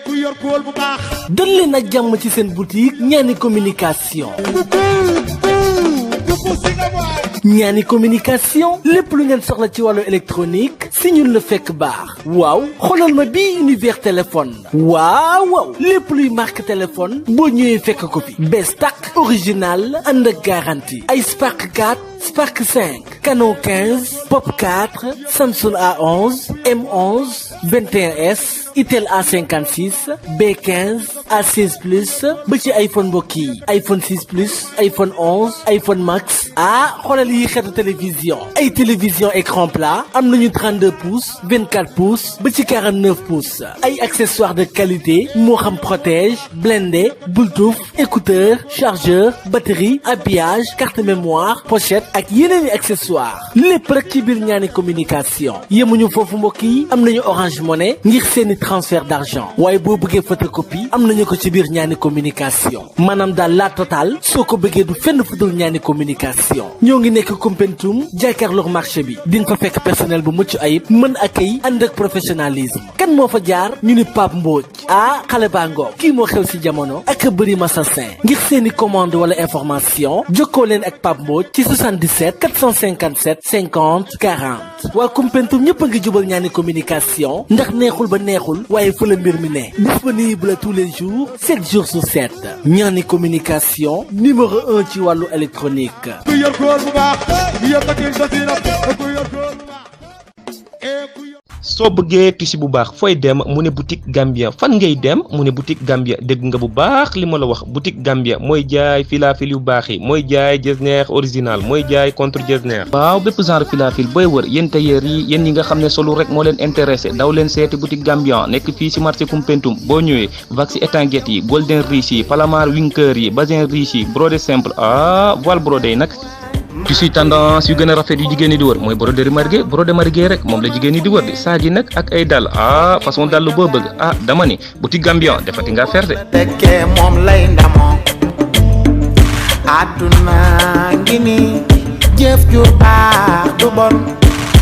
ku yor kool bu baax. dal leen ak jàmm ci seen boutique ñaani communication. ñaani communication lépp lu ngeen soxla ci wàllu électronique si ñun la fekk baax. waaw xoolal ma bii univers téléphone. waaw lépp luy marque téléphone boo ñëwee fekk ko fi. bees tàq original ànd ak garantie. ay Spark 4 Spark 5 Canon 15 Pop 4 Samsung A11 M11 21S Itel A56 B15 A16 plus ba ci iPhone mbokk yi iPhone 6 plus iPhone 11 iPhone Max xoolal yi xeetu télévision ay télévision écran plat am nañu 32 pouces 24 pouces ba ci 49 pouces ay accessoires de qualité moo xam protège blindé Bluetooth écouteur chargeur batterie habillage carte mémoire pochette ak yeneen i accessoires lépp rek ci biir ñaani communication yemuñu foofu mbokk yi am nañu Orange Money ngir seeni transfert d'argent waaye boo bëggee photocopie am nañu ko ci biir ñaani communication maanaam daal la totale soo ko bëggee du fenn fu dul ñaani communication ñoo ngi nekk Koumpentoum jàkkaarloog marché bi di nga fa fekk personnel bu mucc ayib mën accueil ànd ak professionnalisme kan moo fa jaar ñu ni Pape Mbodj xale baa ngoog kii moo xew si jamono ak bëri masasin ngir seeni commande wala information jokkoo leen ak Pape Mbodj ci 77 457 50 40 waa Koumpentoum ñëpp a ngi jubal ñaani communication ndax neexul ba neexul waaye fa la mbir mi ne disponible tous les jours 7 jours sur 7 ñaani communication numéro 1 ci wàllu électronique. soo bëggee tissu bu baax fooy dem mu ne boutique Gambia fan ngay dem mu ne boutique Gambia dégg nga bu baax li ma la wax boutique Gambia mooy jaay filafil yu baax yi mooy jaay jesner original mooy jaay contre jesner waaw bépp genre filafil booy wër yéen tailleur yi yéen ñi nga xam ne solu rek moo leen intéressé daw leen seeti boutique Gambia nekk fii ci marché Koumpentoum boo ñëwee wax ci étanguette yi golden riche yi palamar winker yi bazin riche yi brodé simple voile brodé nag tissu tendance yu gën a rafet yu jigéen ñi di wër mooy broderie margué rek moom la jigéen ñi di wër di saaji nag ak ay dàll façon dàll boo bëgg dama ni boutique Gambian defati nga ferte tekkee moom lay ndamoo àdduna ngi ni jëf ju baax du bon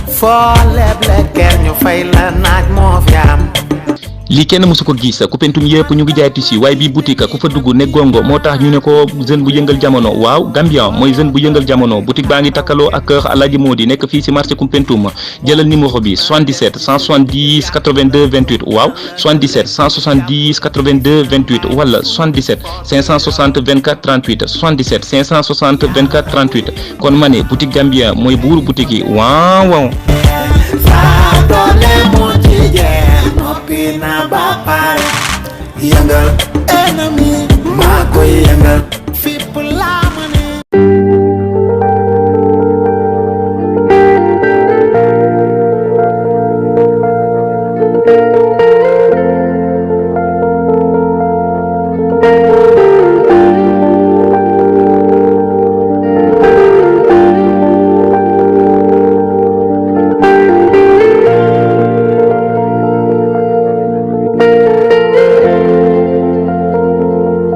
foo leble ker ñu fay la naaj moo fi am lii kenn mësu ko gis Koumpentoum yëpp ñu ngi jaay tissu waaye bii boutique ku fa dugg ne gongo moo tax ñu ne ko jeune bu yëngal jamono waaw Gambian mooy jeune bu yëngal jamono boutique baa ngi takkaloo ak kër Alaaji Modi nekk fii ci marché Koumpentoum jëlal numéro bi 77 170 82 28 waaw 77 170 82 28 wala 77 560 24 38 77 560 24 38 kon ma ne boutique Gambian mooy buuru boutique yi waaw. Pina ba pare yëngal ennemi maa koy yëngal fipp laa ma ne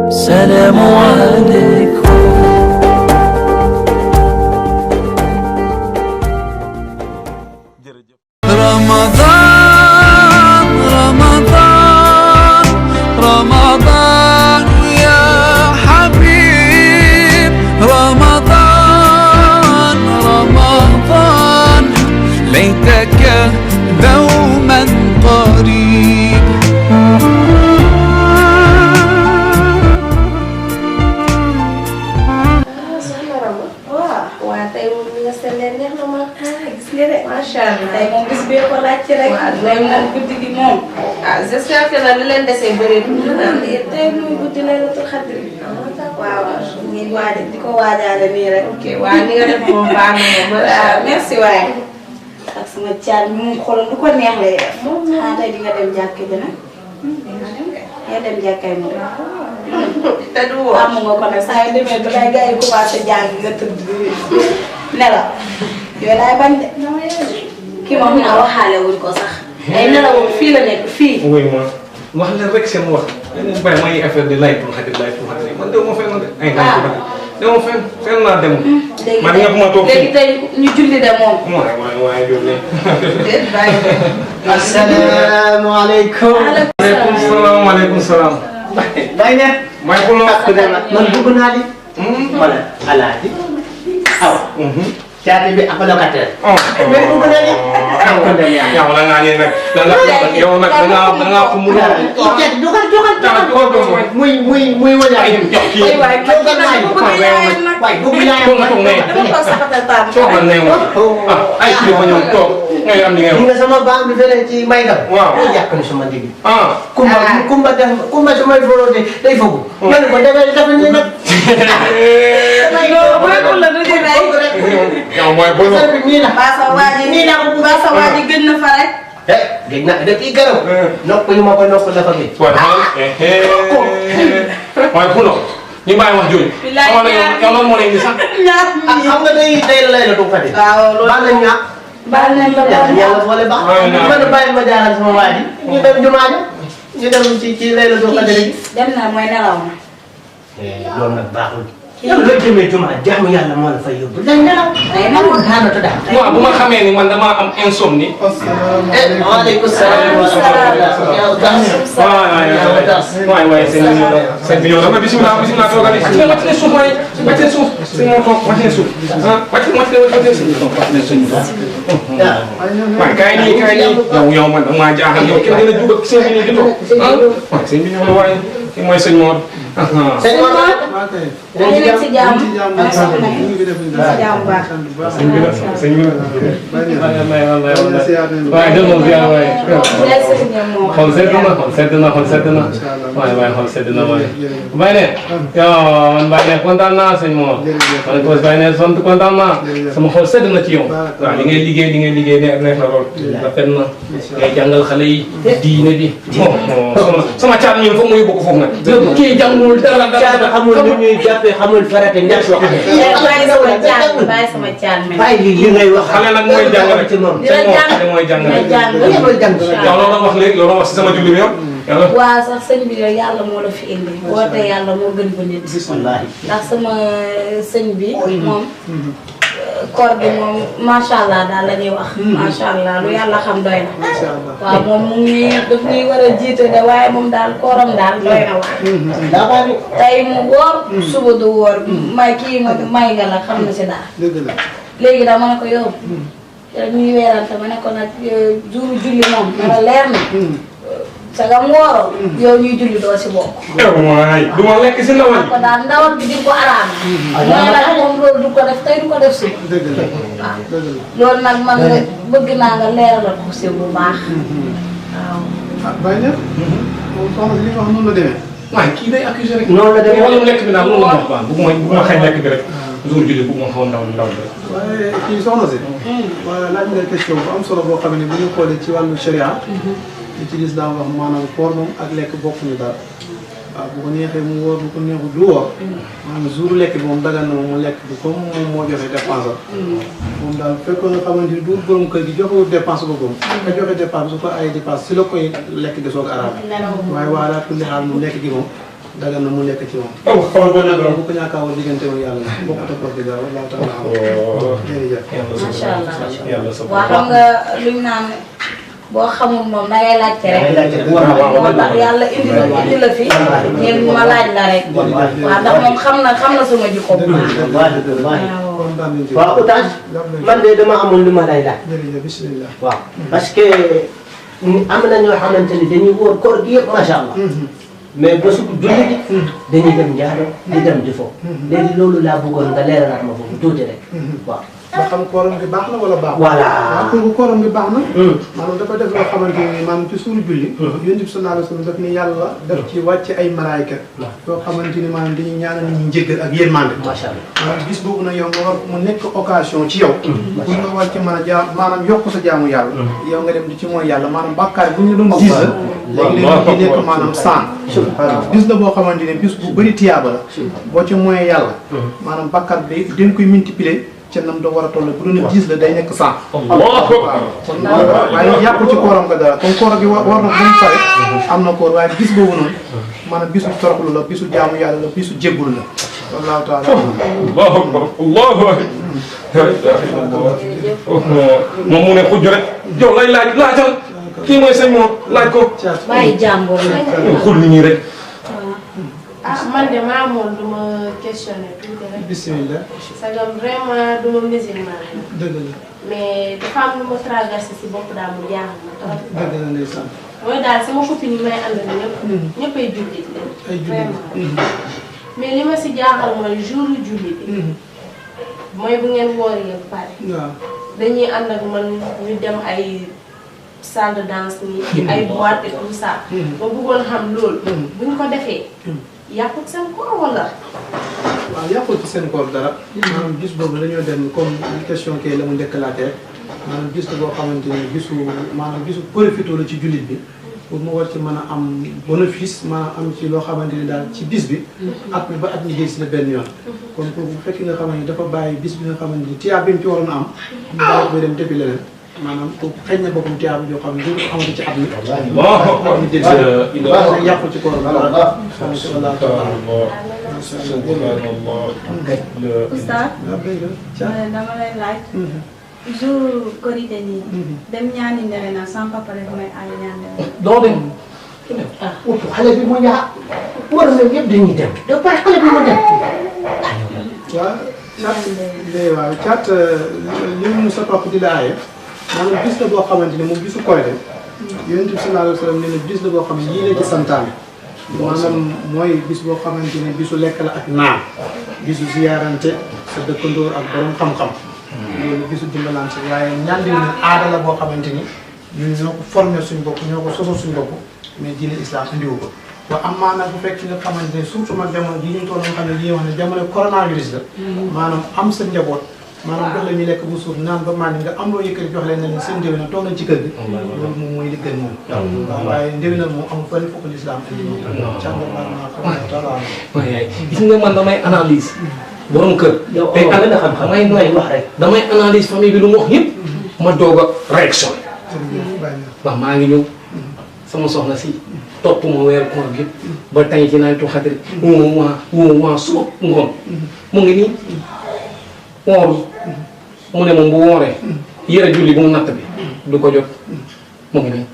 السلام عليكم رمضان رمضان رمضان يا حبيب رمضان رمضان ليتك دوما قريب macha allah tey moom bis bee ko laaj ci rek. waaw tey moom guddi gi moom. j'espère que nag li leen desee bëreetul. tey moom guddi laylatul xadri. waaw ngeen waaj di ko waajaale nii rek. ok waaw ni nga def moom baax na moom. waaw merci waay. ak sama caal bi moom xoolal lu ko neex lay def. tey di nga dem jàkka ji nag. nga dem jàkkay moom. te du woo am nga ko nag saa yu demee ba lay gars yi commencé jàng nga tëdd nelaw. yooyu laay bañ de. kii moom naa waxaale wuñ ko sax. ay nelawam fii la nekk fii. oui ma wax leen rek seen wax. dañu bàyyi may affaire de laytul xadir man de ma fenn de. ay gàncax gi dama fenn naa dem. man nga ma toog léegi tey ñu julli de moom. waaye julli. déet bàyyi de. asalaamaaleykum. waaleykum salaam salaam. bay ne may xuloo. man bëgg naa li wala alaaji aw caati bi ak locataire mais bëgg naa li kon dem yaa yow la ngaa ne nag yow nag da ngaa ko mun a. caati dogal muy wala kii waay bëgg ne ay kii fa ñëw toog ngay am li ngay nga sama banque bi feneen ci may dam waaw yàq na sama digg kumba samay volonté day fogu man ko demee dafa ñu nag yow mooy bolo nii la Baasa waa ji gën na fa rek. dégg naa depuis gërëm nopp yi ma ko nopp dafa bi waaye xulo ñu bàyyi wax jooju xamal yow lan moo lay indi sax xam nga day lay la du fati waaw loolu baal nañ ñaa baal nañ la yàlla boole baax man bàyyi ma jaaral sama waa ji ñu dem jumaa ñu dem ci lay la du fati rek dem na mooy nelaw na. loolu nag baaxul yow looy demee jumaa jaamu yàlla moo la fay yóbbu day nelaw daanaka daal waaw bu ma xamee ni man damaa am insomnie. waaleykum salaam wa waay waay sëñ bi ñëw na bisimilah toogal yi wàcc ne suuf waay wàcc ne suuf sëñ moo toog wàcc ne suuf wàcc ne suuf waay kaay nii yow man damaa jaaxal yow kenn dina jug ak sëñ bi nii di toog waay sëñ bi ñëw na waaye kii mooy sëñ Mor sëñ Mor ñu nekk si jàmm ak soxna yi si jàmm baax. sëñ bi waaye jël moom ziar waaye xol sedd na waaye xol sedd na waaye Baye ne yow man Baye ne kontaan naa sëñ Mor man ko Baye ne sant kontaan naa sama xol sedd na ci yow waaw li ngay liggéey neex na lool rafet na ngay jàngal xale yi diine bi sama caat ñun foog mu yóbbu ko foofu nag kii jàngul dara xamul lu ñuy jàppee xamul farate ñaar wax bàyyi sama caan mel. bàyyi li ngay wax xale nag mooy jàngale ci moom sëñ Mor xale mooy jàngale yow loolu wax léegi loolu wax si sama julli bi yow waaw sax sëñ bi yàlla moo la fi indi woote yàlla moo gën bu nit ndax sama sëñ bi moom koor bi moom macha allah daal la ñuy wax macha allah lu yàlla xam doy na waaw moom mu ngi daf ñuy war a jiite de waaye moom daal kooram daal doy na wax tey mu wóor suba du wóor may kii may nga la xam na si daal léegi daal ma ne ko yow ñuy weerante ma ne ko nag jouru julli moom dara leer na sagam wooro yow ñuy julli doo si bokk. waay du ma lekk si ndawal ko daal ndawal bi di ko araam. mooy nag moom loolu du ko def tey du ko def si. waaw loolu nag man bëgg naa nga leeralal ko si bu baax. waaw. Baye Niass. moom soxna si li nga wax noonu la demee. waaye kii day accusé rek. noonu la demee wàllum lekk bi daal loolu la ma wax waaw bëgguma xañ lekk bi rek. jour julli bëgguma xaw ndaw bi rek. waaye kii soxna si. waaye laaj nga question bu am solo boo xam ne bu ñu xoolee ci wàllu sharia. li ci gis daa wax maanaam koor moom ak lekk bokkuñu daal. waaw bu ko neexee mu wóor bu ko neexul du wóor. maanaam jour lekk bi moom dagan na moom mu lekk bi comme moom moo joxe dépense moom daal fekkoon nga xamante ni du borom kër gi joxewul dépense ko góom. ka joxe dépense su ko ay dépense si la koy lekk gi soog araam. waaye waa daal kulli xaal mu lekk gi moom dagan na mu lekk ci moom. bu ko ñàkkaawal diggante woon yàlla na bokkut ak wax dëgg yàlla wallaahu taala. jërëjëf. macha allah waa xam nga luñ naan boo xamul moom da ngay laajte rek. moo tax yàlla indi la fi. ñeent ma laaj la rek. waaw ndax moom xam na sama jikko bu baax. waaw oustaz man de dama amoon lu ma lay laaj. jërëjëf bismillah. waaw parce que am na ñoo xamante ni dañuy wóor koor gi yëpp macha allah. mais ba su julli gi dañuy dem njaaro di dem di fo. léegi loolu laa bëggoon nga leeralaat ma foofu tuuti rek waaw. ba xam kooram bi baax na wala baax. voilà waaw pour kooram bi baax na. maanaam dafa def loo xamante ni maanaam ci suuru julli. Yonent bi sallallahu alayhi wa sallam daf ni yàlla daf ci wàcc ay malaayka. yoo xamante ni maanaam dañuy ñaanal nit ñi njëggal ak yërmande. macha allah maanaam bis boobu nag yow nga war mu nekk occasion ci yow. pour nga war ci mën a jaam maanaam yokk sa jaamu yàlla. yow nga dem di ci mooy yàlla maanaam bàkkaar bu ñu doon gis la. léegi di nekk maanaam saan. bis la boo xamante ni bis bu bëri tiyaaba la. boo ci mooy yàlla. maanaam bàkkaar bi dañ koy multiplier. ca nam doo war a toll bu doon gis la day nekk 100. waaw kon waaye yàqu ci kooram nga dara comme koor gi war na bu mu pare am na koor waaye bis boobu noonu maanaam bisu toroxlu la bisu jaamu yàlla la bisu jébbul la wallaahu taala. allahu akbar allahu akbar. moom mu ne xujj rek yow lay laajal. kii mooy sëñ moom laaj ko. bàyyi jàmbur nag. xul nit ñi rek. ah man de maa moom du ma questionné tuuti rek. bisimilah. sagam vraiment du ma musulman. dëgg la. mais dafa am lu ma traversé si bopp daal mu jaaxal ma trop. dëgg la ndeysaan. mooy daal sama copine yi may àndal ñëpp. ñëpp ay jullit lañ. ay jullit vraiment. mais li ma si jaaxal mooy jour jullit bi. mooy bu ngeen wooree ba pare. waaw. dañuy ànd ak man ñu dem ay salle de danse nii. ci ay boîte et tout ça. ma bëggoon xam loolu. bu ñu ko defee. yàqut seen koor wala. waaw yàqul ci seen koor dara. maanaam gis boobu dañoo dem comme question kay la mu njëkk laajte rek maanaam gis la boo xamante ne gisu maanaam gisu profité la ci jullit bi pour mu war ci mën a am bénéfice maanaam am ci loo xamante ni daal ci bis bi. at mi ba at mi gis la benn yoon. kon bu fekkee nga xamante ni dafa bàyyi bis bi nga xamante ni tiyaab bi mu ci waroon a am. mu daal koy dem defi leneen maanaam kooku xëy na boppam tiyaab joo xam ne du amati ci at mi. waaw ñu jël si yàqul ci koor dara. Oustaz dama lay laaj jour korité nii dem ñaani ndewe na sama papa rek may ay ñaan ndewe doo dem. ah xale bi mu ñaax war na yëpp dañuy dem da pare xale bi mu dem. waaw caat li mu sa papa di la aaye maanaam gis la boo xamante ni moom gisu korite yonent bi sallallahu alayhi wa sallam nee na gis la boo xam ne yii la ci santaane maanaam mooy bis boo xamante ni bisu lekk la ak naan bisu ziyaarante sa dëkkandoor ak borom xam-xam loolu bisu dimbalante waaye ñaan ne aada la boo xamante ni ñun ñoo ko formé suñu bopp ñoo ko sosal suñu bopp mais diine islam indiwu ko waaw am maanaam bu fekk nga xamante ne surtout mag jamono ji ñu toll nga xam ne lii wax ne jamono coronavirus la maanaam am sa njaboot maanaam jox leen ñu lekk bu suur naan ba màndi nga am loo yëkkati jox leen ne leen seen ndéwénal toog nañ ci kër gi loolu moom mooy li gën moom waaw waaye ndéwénal moom amul fenn fokk l'islam indi moom waaye gis nga man damay analyse borom kër tey nga xam-xam damay wax rek damay analyse famille bi lu mu wax yëpp ma doog a réaction wax maa ngi ñëw sama soxna si topp ma weer koor gi ba tey ci nawetu xadri waa suba ngoon mu ngi nii wooru mu ne moom bu wooree yëre julli bu mu natt bi du ko jot mu ngi nii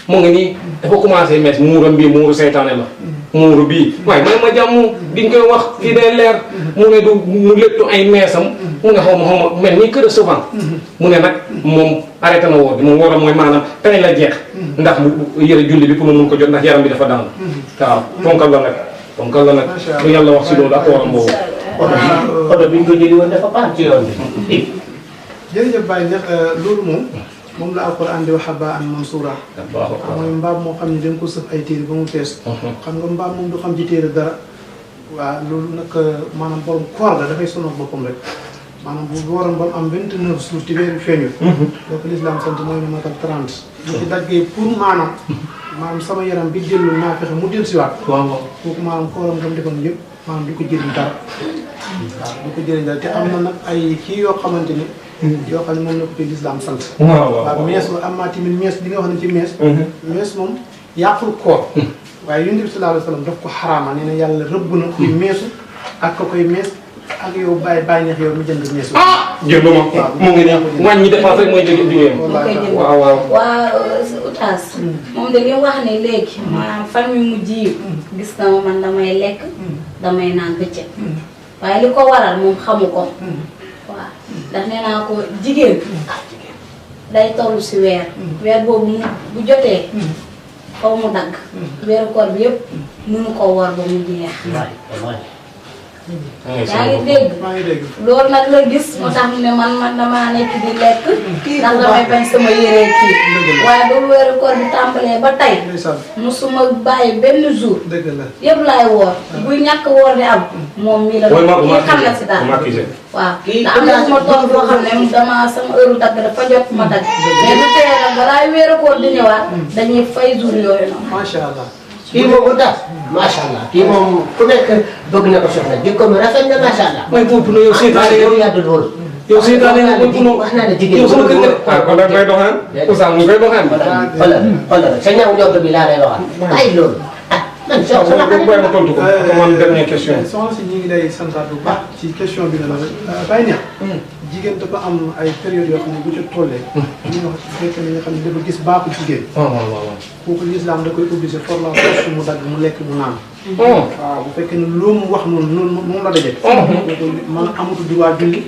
mu ngi nii dafa commencé mees muuram bii muuru seytaane la muuru bii waaye may ma jàmm diñ koy wax fii day leer mu ne du mu léttu ay meesam mu ne xaw ma mel ni kër souvent mu ne nag moom arrêté na woor bi moom wooram mooy maanaam tey la jeex ndax yëre julli bi pour mu mun ko jot ndax yaram bi dafa daanu waaw fonkal la nag lu yàlla wax si loolu ak wooram boobu oto bi ñu ko jëli woon dafa paan ci yoon bi. jërëjëf Baye ndax loolu moom la alquran di wax haba'an mansura mooy mbaam moo xam ne da nga ko sëf ay téere ba mu fees xam nga mbaam moom du xam ci téere dara waaw loolu nag maanaam borom koor la dafay sonal boppam rek maanaam bu waroon ba mu am 29 jours ci weeru feeñu donc l'islam sant mooy ñu matal 30 lu ci daggee pour maanaam sama yaram bi dellu naa fexe mu dellu siwaat waaw kooku maanaam kooram nga mu defoon yëpp maanaam du ko jëriñ dara waaw du ko jëriñ dara te am na nag ay kii yoo xamante ni yoo xam ne moom la ko ci lislaam sant waaw mees ba am maa tamit mees li nga wax ne ci mees mees moom yàqul koor waaye yonent bi sallallahu alayhi wa sallam daf ko xaraama nee na yàlla rëbb na kuy meesu ak ko koy mees ak yow bàyyi neex yow mi jënd meesu jënd ma mu ngi nii wàññi dépense rek mooy jógee waaw waaw Oustaz moom de li mu wax ne léegi maanaam fan yu mujj yi gis na ma man damay lekk damay naan bëccëg waaye li ko waral moom xamu ko waaw ndax nee naa ko jigéen day toll si weer boobu mu bu jotee xaw mu dagg weeru koor bi yëpp mënu ko woor ba mu jeex yaa ngi dégg loolu nag la gis moo tax mu ne man damaa nekk di lekk ndax damay bañ sama yére kii waaye ba weeru koor bi tàmbalee ba tey musuma bàyyi benn jour yëpp laay woor buy ñàkk woor di am moom mii la kii xam na si dara waaw te am na suma tool boo xam ne dama sama heure dagg dafa jot ma dagg mais du tee nag balaa weeru koor di ñëwaat dañuy fay jour yooyu noonu macha allah kii moom daal macha allah kii moom ku nekk bëgg na ko soxla jikko mi rafet na macha allah. mooy boobu nag yow seetaane yow yàgg loolu. yow seetaane nga boobu nag wax naa ne jigéen yow sama kër ah kon nag ngay doxaan Oustaz mu ngay doxaan. xoolal sa ñaaw njort bi laa lay waxal. bàyyi loolu ah man sama xarit bàyyi ma tontu ko man dernière question. soxna si ñu ngi lay santaat bu baax ci question bi la la bàyyi neex jigéen dafa am ay période yoo xam ne bu ca tollee ñu wax su fekkee ne nga xam ne dafa gis baaxu jigéen kooku l'islam da koy obligé for la force mu dagg mu lekk mu naan waaw bu fekkee ne loo mu wax noonu la daje kooku man amatu droit julli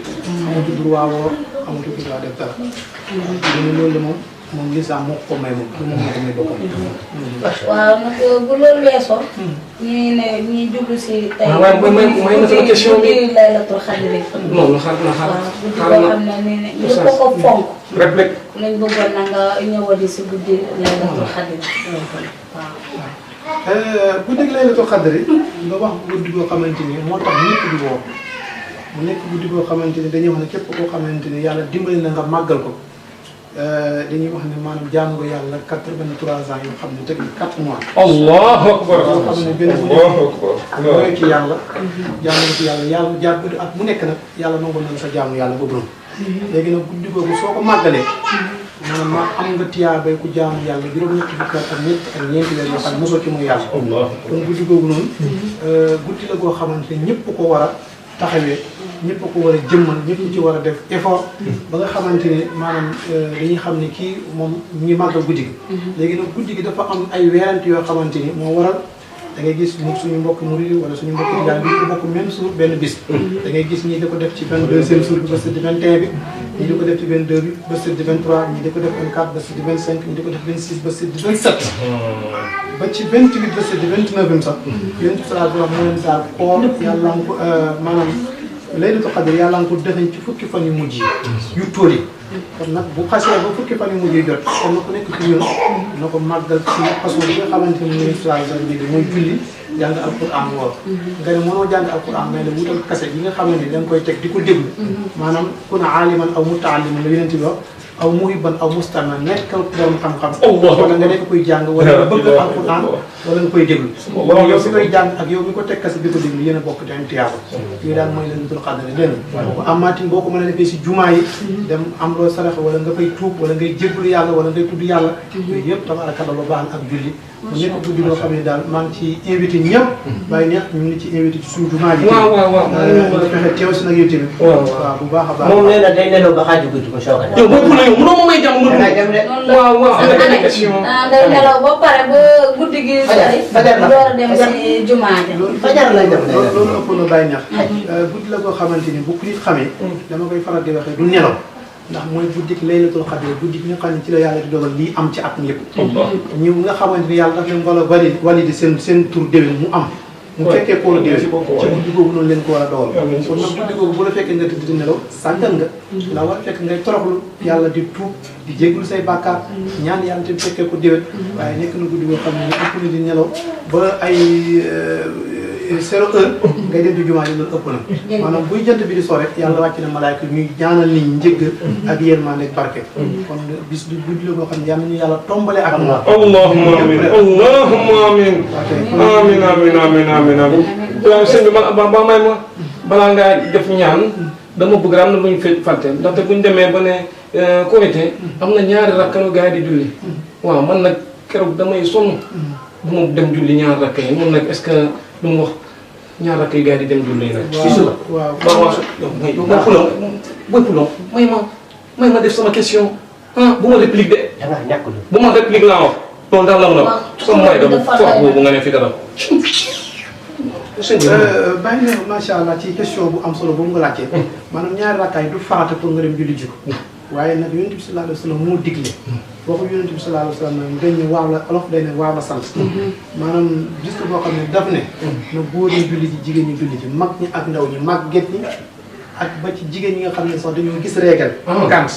amatu droit woor amatu droit def dara ne loolu la moom l'islam moo ko may moom moom moo ko may boppam waaw nag bu loolu weesoo ñii ne ñii jublu si tey may na sama question bi laylatul xadr non xaar na guddi boo xam ne ni ñëpp ko fonk rek lañ bëggoon na nga ñëwali si guddi laylatul xadr waaw guddi laylatul xadr nga wax guddi boo xamante ni moo tax ñëpp di woo mu nekk guddi boo xamante ni dañuy wax ne képp koo xamante ni yàlla dimbali na nga màggal ko dañuy wax ne maanaam jaamu nga yàlla 83 ans yoo xam ne teg na 4 mois. allahu akbar yoo xam ne benn mooy ci yàlla. jaamu nga ci yàlla jaar at mu nekk nag yàlla nangoon na sa jaamu yàlla boobu noonu. léegi nag guddi googu soo ko màggalee maanaam ma am nga tiyaabay ku jaamu yàlla juróom-ñetti fukki at ak ñeenti weer yoo xam ne mosoo ci muy yàlla. kon guddi googu noonu guddi la goo xamante ne ñëpp ko war a taxawee. ñëpp ko war a jëmmal ñëpp ci war a def effort ba nga xamante ne maanaam dañuy xam ne kii moom ñu ngi màggal guddi gi léegi nag guddi gi dafa am ay weerante yoo xamante ni moo waral da ngay gis mu suñu mbokk murid wala suñu mbokk tijaan bi ko bokk même jour benn bis da ngay gis ñii da ko def ci 22e jour bi ba sëdd 21 bi ñii di ko def ci 22 bi ba sëdd 23 ñii di ko def 24 ba sëdd 25 ñii di ko def 26 ba sëdd 27 ba ci 28 ba sëdd 29 bi sax yéen ci salaat bi wax moo leen daal koor yàlla ko maanaam laylatul qadr yàlla nga ko dëxañ ci fukki fan yu mujj yi yu tóol yi kon nag bu xasee ba fukki fan yu mujj yi jot kon na ko nekk ci ñun na ko màggal ci façon bi nga xamante ni mooy mooy julli jàng alquran woor nga ne mënoo jàng alquran mais ne wutal kase yi nga xam ne da nga koy teg di ko déglu maanaam kun aaliman aw mutaalliman la yeneen ci wax aw muhibban aw mustami'an nekkal borom xam-xam wala nga nekk koy jàng wala nga bëgg alquran wala nga koy déglu yow mi koy jàng ak yow mi ko teg kase di ko déglu yéen a bokk di am tiyaaba yooyu daal mooy laylatul qadr dén bu amaatin boo ko mën a defee si jumaa yi dem am loo sarax wala nga fay tuub wala ngay jéglu yàlla wala ngay tudd yàlla yooyu yëpp tabarakallah lu baax ak julli mu nekk guddi loo xam ne daal maa ngi ci invité ñëpp bàyyi neex ñu ngi ci invité ci suñu jumaa ji nga fexe teew si nag yow tamit waaw bu baax a baax moom nee na day nelaw ba xaaju guddi ko soog a yow boobu la yow mënoo ma may jàmm day nelaw ba pare ba guddi gi fajar la door a dem si jumaa ji fajar lay dem loolu ëpp na bàyyi neex guddi la koo xamante ni bu ko nit xamee dama koy faral di waxee du nelaw ndax mooy guddik laylatul qadr guddi gi nga xam ne ci la yàlla di dogal lii am ci at mi yëpp ñi nga xamante ni yàlla daf leen wala valide seen tur déwén mu am mu fekkee koo la déwén ci guddi googu noonu leen ko war a dogal kon nag guddi googu bu la fekkee nga tëdd di nelaw sàggan nga la war a fekk ngay toroxlu yàlla di tuub di jégglu say bàkkaar ñaan yàlla te fekkee ko déwén waaye nekk na guddi goo xam ne ëpp na di nelaw ba ay 0 heure ngay dem di jumaa ji loolu ëpp na maanaam buy jant bi di soo rek yàlla wàcc na malaayka ñuy ñaanal nit ñi njëgg ak yërmande ak barke kon bis du guddi la boo xam ne yàlla ñu yàlla tombale ak moom allahumma amin allahumma amin amin amin amin amin amin waaw sëñ bi ba may ma balaa ngaa def ñaan dama bëgg am na lu ñu fàtte ndaxte buñ demee ba ne Korité am na ñaari rakkanu gars yi di julli waaw man nag keroog damay sonn bu ma dem julli ñaari rakk yi mun nag est-ce que lu mu wax ñaar rakk yi gars yi di dem julli nag ci suba waaw waaw pulon booy pulon may ma def sama question bu ma réplique de bu ma réplique laa wax loolu daal la mun a wax sama may dama foof boobu nga ne fi dara bàyyi ne macha allah ci question bu am solo boobu nga laajtee maanaam ñaari rakkaay du farata pour nga dem julli ji ko waaye nag yonent bi sallallahu alayhi wa sallam moo digle waxu yonent bi sallallahu alayhi wa sallam dañ ne waaw la olof day ne waaw la sant maanaam gis boo xam ne daf ne na góor ñi julli ji jigéen ñi julli ji mag ñi ak ndaw ñi màgget ñi ak ba ci jigéen ñi nga xam ne sax dañoo gis régal gant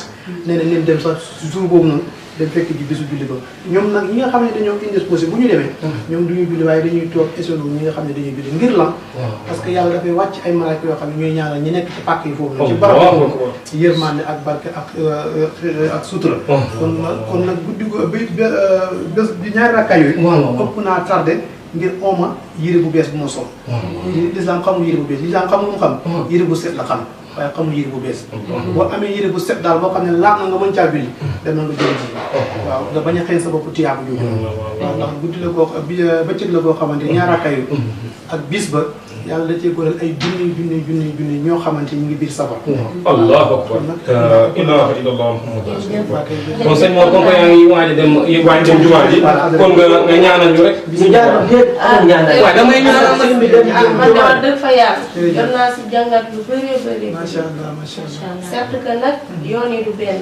nee na leen dem sax jour boobu noonu dem fekk ji bisu julli ba ñoom nag ñi nga xam ne dañoo indisposé bu ñu demee ñoom duñuy julli waaye dañuy toog ésolou ñi nga xam ne dañuy julli ngir lan parce que yàlla dafay wàcc ay malaaka yoo xam ne ñooy ñaanal ñi nekk ci pàkk yi foofu ci barab yërmande ak barke ak sutura kon nag guddi bés bi ñaari rakkaay yooyu ëpp naa tardé ngir ooma yére bu bees bu ma sol l'islam xamul yére bu bees l'islam xam lu mu xam yére bu set la xam waaye xamul yére bu bees boo amee yére bu set daal boo xam ne laaj na nga mën caa julli dem na nga jëli ji waaw nga bañ a xëy sa bopp tiyaabu jooju waaw ndax guddi la koo bëccëg la koo xamante ñaara kayu ak bis ba yàlla da cee góoral ay junni ñoo xamante ñu ngi biir safar. allahu akbar. la ilaha illallah muhammadu rasulullah. kon sëñ Mor comme que yaa ngi waaj a dem jumaa ji kon nga ñaanal ñu rek. ñu ñaanal ñëpp ñaanal. waaw damay ñaanal nag. man de wax dëgg fa yàlla. yor naa si jàngat lu bëri. macha allah macha allah. certes que nag yoon yi du benn.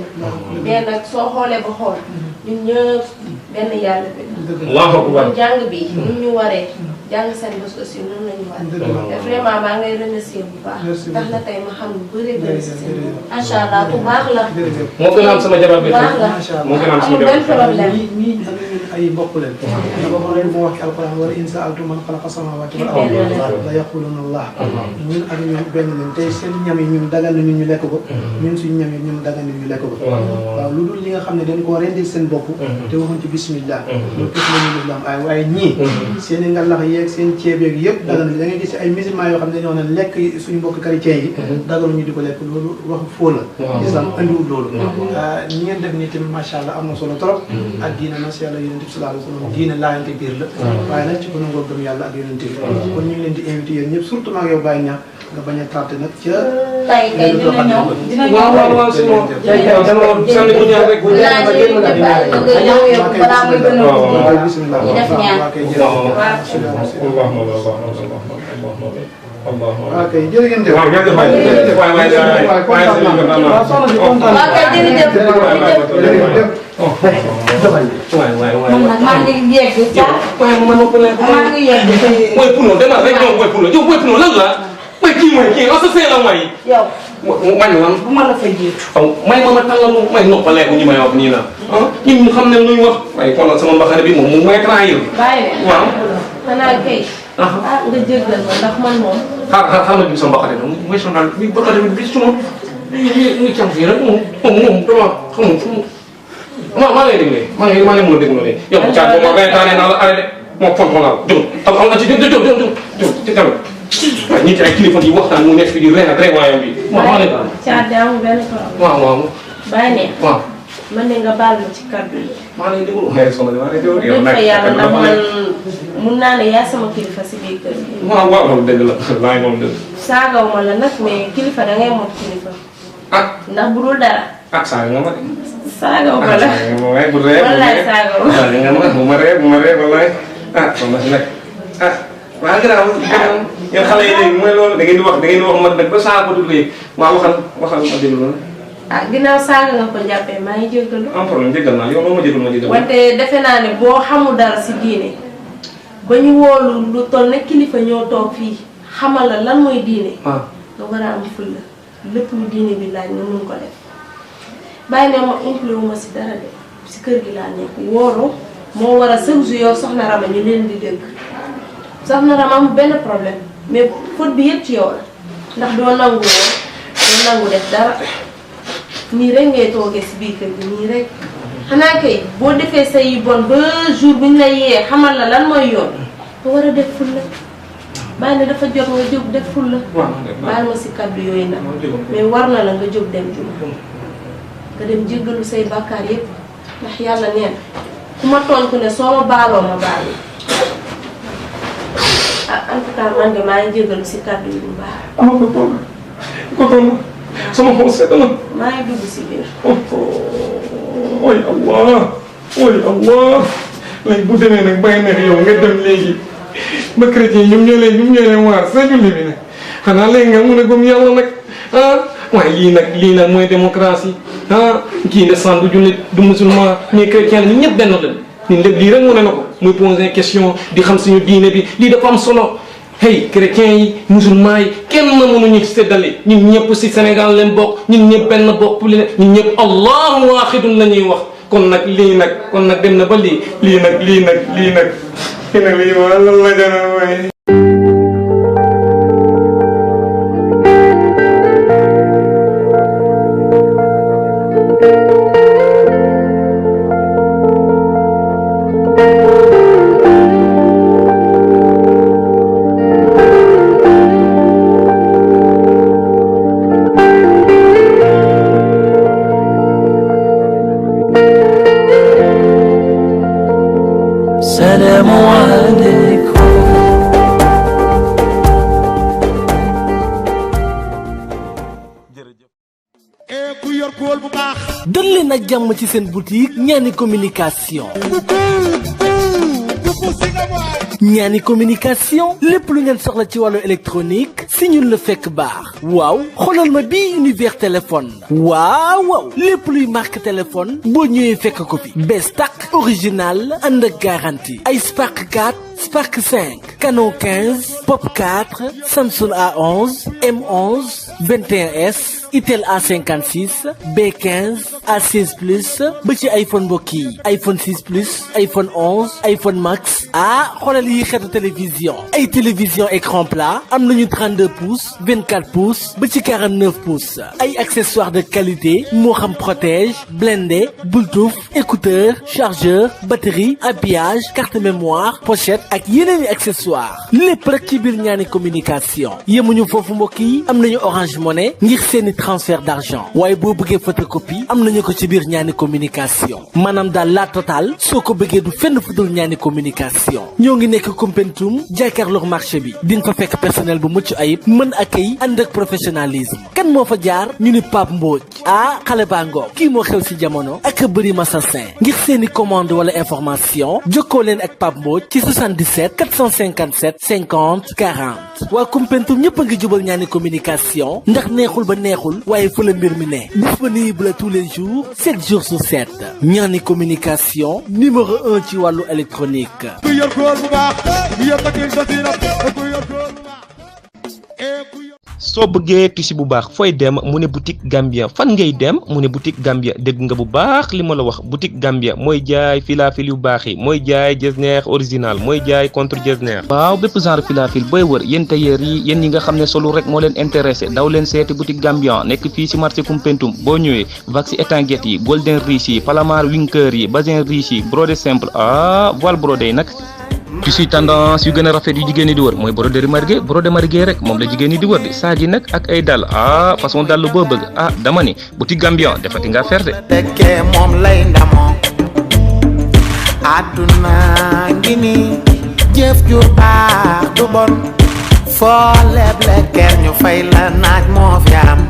mais nag soo xoolee ba xool ñun ñëpp benn yàlla bi. allahu akbar. kon jàng bi nu ñu waree. jàng seen bés aussi noonu la ñu war. te vraiment maa ngay remercier bu baax. tax na tey ma xam lu bëri si seen macha allah bu baax la. moo gën a am sama jabar bi. baax la moo gën a am sama amul benn problème. ñii ay mbokk leen. dafa ko leen moo wax ci alquran wala in sa'altum man xalaqa samaawaati wal arda la yaquluna allah. ñun ak ñoom benn leen tey seen ñam yi ñun dagal na ñu lekk ko. ñun suñu ñam yi ñun dagal na ñu lekk ko. waaw lu dul li nga xam ne dañ koo rendil seen bopp. te waxuñ ci bismillah. loolu kese la ñu islam waaye ñii. seen i ngalax yeeg seen ceeb yeeg yëpp dagal na da ngay gis ay musulmans yoo xam ne dañoo ne lekk suñu mbokk chrétien yi. dagalu ñu di ko lekk loolu wax foo la. islam andiwul loolu. ñi ngeen def nii tamit macha allah am na solo trop. ak diine na si yàlla yonent bi sallallahu alayhi wa sallam diine laayante biir la. waaye nag ci ko nangoo gëm yàlla ak yonent bi. kon ñu ngi leen di invité yéen ñëpp surtout maa ngi yow Baye Niang nga bañ a tardé nag ca. tey kay dina ñëw waaw si moom. dama sànni bu ñaar rek. balaa muy gën a waaw bisimilah ñu def ñaan. waaw kay jërë ngeen jëf. waaw jërëjëf waay jërëjëf waay waay waay waaw soxna si kontaan naa. waaw kay jërëjëf. man nag maa ngi yegg ca. maa ngi yegg. mooy puno demal rek ñoom mooy puno yow mooy puno lan la mooy kii associé la mooy. yow. man lan bu ma la fa jiitu. may ma tàllal may noppaleeku ñi may wax nii la ñun ñu xam ne lu ñu wax waaye xoolal sama mbaxane bi moom mu may trahir. bàyyi leen. waaw. xanaa kay. nga jéggal ma ndax man moom. xaaral ma sama mbaxane bi mooy sonal mi mbaxane bi bis suma ñu cam fii rek moom dama xamul fu mu maa lay déglee maa ngi mën a déglu ne yow caat boo ma reetaane naa la arrêté moo fon naa jóg am na ci jóg ci tamit waaw ñi ci ay kilifa yi waxtaan mu nekk fi di reen ak rek waayam bi maa lay daal caat amul benn problème. waaw bàyyi ne. waaw man ne nga baal ma ci kàddu yi. maa lay déglu waaye soxna maa lay déglu yow nag yàlla ndax man mun naa ne yaa sama kilifa si biir kër gi. waaw loolu dëgg la laay moom dëgg. saagaw ma la nag mais kilifa da ngay mot kilifa. ndax bu dul dara. saaga nga ma de. saagaw ma la. waaye bu ree wallaay saagaw ma. saaga nga ma bu ma ree wallaay soxna si nag waaw gannaaw yéen xale yi léegi mooy loolu da ngeen di wax ma nag ba saa ko dugg waaw waxal ma déglu loolu. ginnaaw saaga nga ko jàppee maa ngi jéggalu. am problème jéggal naa yow loo ma jéggal ma jéggal. wante defe naa ne boo xamul dara si diine ba ñu wóolu lu toll ne kilifa ñoo toog fii xamal la lan mooy diine. waaw nga war a am fulla lépp lu diine bi laaj nga mun ko def bàyyi ne ma impliqué wu ma si dara de si kër gi laa nekk wóoru moo war a chaque jour yow soxna Rama ñu leen di dégg soxna Rama amul benn problème mais faute bi yëpp ci yow la ndax doo nangu def dara. nii rek ngay toogee si biir kër gi nii rek xanaa kay boo defee say yu bon ba jour bu ñu la yee xamal la lan mooy yoon nga war a def fulla bàyyi ne dafa jot nga jóg def fulla baal ma si kàddu yooyu nag mais war na la nga jóg dem juma nga dem jéggalu say bàkkaar yépp ndax yàlla neen ku ma tooñ ku ne soo ma baaloo ma baal en tout cas man de maa ngi jéggalu si kàddu yi bu baax sama xol sedd na. maa ngi dugg si biir. oy Allah léegi bu demee nag bàyyi neex yow nga dem léegi ba chrétien ñoom ñoo leen waar sa julli bi nag xanaa léegi nga mun a gëm yàlla nag waaye lii nag mooy démocratie kii ne sant du jullit du musulman mais chrétien la ñu ñëpp benn la ñun lépp lii rek mu ne na ko muy poser question di xam suñu diine bi lii dafa am solo. hey chrétiens yi musulmans yi kenn mënuñu séddale ñun ñëpp si Sénégal leen bokk ñun ñëpp benn bopp li ñun ñëpp allahu waaxidun la ñuy wax kon nag dem na ba lii nag wala la jana waaye ak jàmm ci seen boutique ñaani communication. ñaani communication lépp lu ngeen soxla ci wàllu électronique si ñun la fekk baax waaw xoolal ma bii univers téléphone waaw lépp luy marque téléphone boo ñëwee fekk ko fi bees tàq original ànd ak garantie ay Spark 4 Spark 5 Canon 15 Pop 4 Samsung A11 M11 21S Itel A56 B15 A16 plus ba ci iPhone mbokk yi iPhone 6 plus iPhone 11 iPhone Max xoolal yi xeetu télévision ay télévision écran plat am nañu 32 pouces 24 pouces ba ci 49 pouces ay accessoires de qualité moo xam protège blindé Bluetooth écouteur chargeur batterie habillage carte mémoire pochette ak yeneen i accessoires lépp rek ci biir ñaani communication yemuñu foofu mbokk yi am nañu Orange Money ngir seeni transfert d'argent waaye boo bëggee photocopie am nañu ko ci biir ñaani communication maanaam daal la totale soo ko bëggee du fenn fu dul ñaani communication ñoo ngi nekk Koumpentoum jàkkaarloog marché bi di nga fa fekk personnel bu mucc ayib mën accueil ànd ak professionnalisme kan moo fa jaar ñu ni Pape Mbodj xale baa ngoog kii moo xew si jamono ak bëri masasin ngir seeni commande wala information jokkoo leen ak Pape Mbodj ci 77 457 50 40 waa Koumpentoum ñëpp a ngi jubal ñaani communication ndax neexul ba neexul waaye fa la mbir mi ne disponible tous les jours 7 jours sur 7 ñaani communication numéro 1 ci wàllu électronique. soo bëggee tissu bu baax fooy dem mu ne boutique Gambia fan ngay dem mu ne boutique Gambia dégg nga bu baax li ma la wax boutique Gambia mooy jaay filafil yu baax yi mooy jaay jesner original mooy jaay contre jesner waaw bépp genre filafil booy wër yéen tailleur yi yéen ñi nga xam ne solu rek moo leen intéressé daw leen seeti boutique Gambia nekk fii si marché Koumpentoum boo ñëwee wax si étanguette yi golden riche yi palamar winker yi bazin riche yi brodé simple voile brodé yi nag tissu tendance yu gën a rafet yu jigéen ñi di wër mooy brodé marigué rek moom la jigéen ñi di wër di saag yi nag ak ay dàll façon dàll boo bëgg dama ni boutique Gambia defati nga fer de tekkee moom lay ndamoo àdduna ngi ni jëf ju baax du bon foo leble ker ñu fay la naaj moo fi am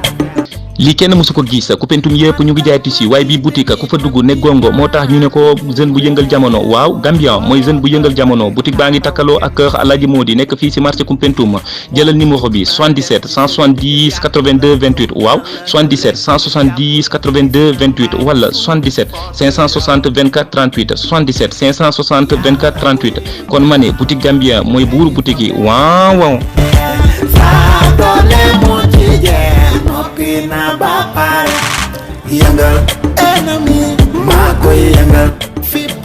lii kenn mësu ko gis Koumpentoum yëpp ñu ngi jaay tissu waaye bii boutique ku fa dugg ne gongo moo tax ñu ne ko jeune bu yëngal jamono waaw Gambia mooy jeune bu yëngal jamono boutique baa ngi takkaloo ak kër Alaaji Modi nekk fii si marché Koumpentoum jëlal numéro bi 77 170 82 28 waaw 77 170 82 28 wala 77 560 24 38 77 560 24 38 kon ma ne boutique Gambia mooy buuru boutique yi waaw. Pina ba pare yëngal ennemi maa koy yëngal fipp